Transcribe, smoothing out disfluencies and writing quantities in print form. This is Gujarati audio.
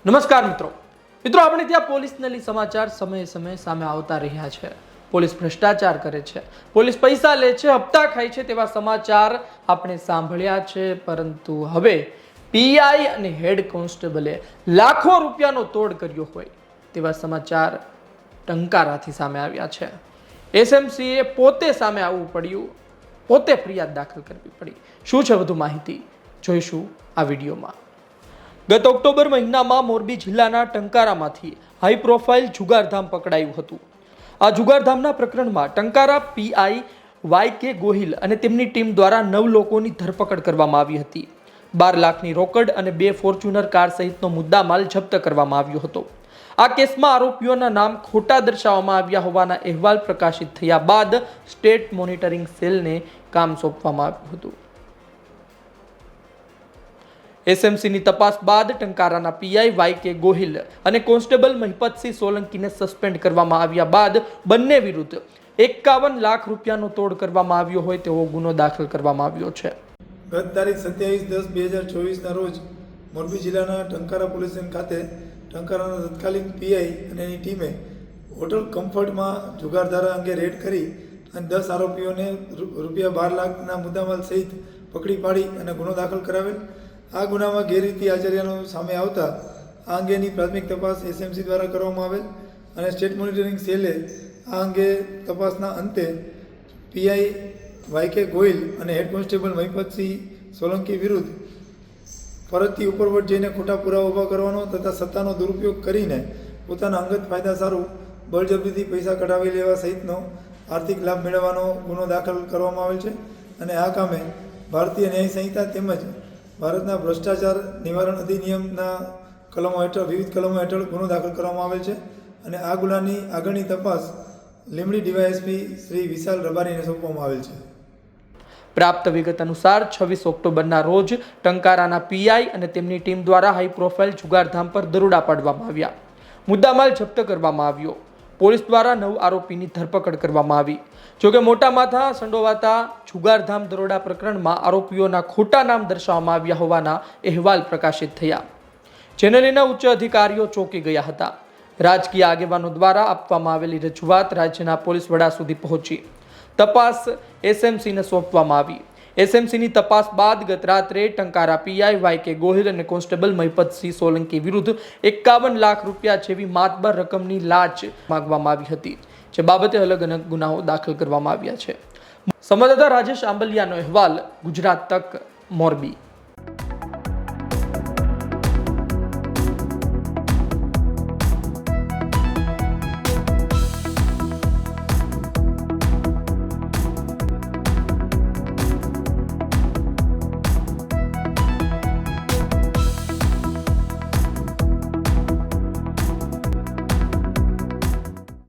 નમસ્કાર મિત્રો આપણે ત્યાં પોલીસને લઈ સમાચાર સમયે સમયે સામે આવતા રહ્યા છે। પોલીસ ભ્રષ્ટાચાર કરે છે, પોલીસ પૈસા લે છે, હપ્તા ખાય છે તેવા સમાચાર આપણે સાંભળ્યા છે। પરંતુ હવે પીઆઈ અને હેડ કોન્સ્ટેબલે લાખો રૂપિયાનો તોડ કર્યો હોય તેવા સમાચાર ટંકારાથી સામે આવ્યા છે। એસએમસીએ પોતે સામે આવવું પડ્યું, પોતે ફરિયાદ દાખલ કરવી પડી। શું છે વધુ માહિતી જોઈશું આ વિડીયોમાં। ગત ઓક્ટોબર મહિનામાં મોરબી જિલ્લાના ટંકારામાંથી હાઈ પ્રોફાઇલ જુગારધામ પકડાયું હતું। આ જુગારધામના પ્રકરણમાં ટંકારા પીઆઈ વાય.કે. ગોહિલ અને તેમની ટીમ દ્વારા 9 લોકોની ધરપકડ કરવામાં આવી હતી। 12 લાખની રોકડ અને 2 ફોર્ચ્યુનર કાર સહિતનો મુદ્દામાલ જપ્ત કરવામાં આવ્યો હતો। આ કેસમાં આરોપીઓના નામ ખોટા દર્શાવવામાં આવ્યા હોવાના અહેવાલ પ્રકાશિત થયા બાદ સ્ટેટ મોનિટરિંગ સેલને કામ સોંપવામાં આવ્યું હતું। એસએમસીની તપાસ બાદ ટંકારાના પીઆઈ વાય.કે. ગોહિલ અને કોન્સ્ટેબલ મહિપતસિંહ સોલંકીને સસ્પેન્ડ કરવામાં આવ્યા બાદ બંને વિરુદ્ધ 51 લાખ રૂપિયાનો તોડ કરવામાં આવ્યો હોય તેવો ગુનો દાખલ કરવામાં આવ્યો છે। ગત તારીખ 27/10/2024 ના રોજ મોરબી જિલ્લાના ટંકારા પોલીસ સ્ટેશન ખાતે ટંકારાના તત્કાલીન પીઆઈ અને એની ટીમે હોટલ કમ્ફર્ટમાં જુગારધારા અંગે રેડ કરી અને 10 આરોપીઓને રૂપિયા 12 લાખના મુદ્દામાલ સહિત પકડી પાડી અને ગુનો દાખલ કરાવેલ। આ ગુનામાં ગેરરીતિ આચર્યાનો સામે આવતા આ અંગેની પ્રાથમિક તપાસ એસએમસી દ્વારા કરવામાં આવેલ અને સ્ટેટ મોનિટરિંગ સેલે આ અંગે તપાસના અંતે પીઆઈ વાય.કે. ગોહિલ અને હેડ કોન્સ્ટેબલ મહિપતસિંહ સોલંકી વિરુદ્ધ ફરજથી ઉપરવટ જઈને ખોટા પુરાવા ઊભા કરવાનો તથા સત્તાનો દુરુપયોગ કરીને પોતાના અંગત ફાયદા સારું બળજબરીથી પૈસા કઢાવી લેવા સહિતનો આર્થિક લાભ મેળવવાનો ગુનો દાખલ કરવામાં આવેલ છે અને આ કામે ભારતીય ન્યાય સંહિતા તેમજ ભારતના ભ્રષ્ટાચાર નિવારણ અધિનિયમના કલમો હેઠળ વિવિધ કલમો હેઠળ ગુનો દાખલ કરવામાં આવેલ છે અને આ ગુનાની આગળની તપાસ લીંબડી ડીવાયએસપી શ્રી વિશાલ રબારીને સોંપવામાં આવેલ છે। પ્રાપ્ત વિગત અનુસાર 26 ઓક્ટોબરના રોજ ટંકારાના પીઆઈ અને તેમની ટીમ દ્વારા હાઈ પ્રોફાઇલ જુગારધામ પર દરોડા પાડવામાં આવ્યા। મુદ્દામાલ જપ્ત કરવામાં આવ્યો। પોલીસ દ્વારા 9 આરોપીની ધરપકડ કરવામાં આવી। જોકે મોટા માથા સંડોવાતા જુગારધામ દરોડા પ્રકરણમાં આરોપીઓના ખોટા નામ દર્શાવવામાં આવ્યા હોવાના અહેવાલ પ્રકાશિત થયા, જેને લઈને ઉચ્ચ અધિકારીઓ ચોંકી ગયા હતા। રાજકીય આગેવાનો દ્વારા આપવામાં આવેલી રજૂઆત રાજ્યના પોલીસ વડા સુધી પહોંચી। તપાસ એસએમસીને સોંપવામાં આવી। એસએમસીની તપાસ બાદ ગત રાત્રે ટંકારા પીઆઈ વાય.કે. ગોહિલ અને કોન્સ્ટેબલ મહિપતસિંહ સોલંકી વિરુદ્ધ 51 લાખ રૂપિયા જેવી માતબર રકમની લાંચ માંગવામાં આવી હતી, જે બાબતે અલગ અલગ ગુનાઓ દાખલ કરવામાં આવ્યા છે। સંવાદદાતા રાજેશ આંબલિયાનો અહેવાલ, ગુજરાત તક, મોરબી।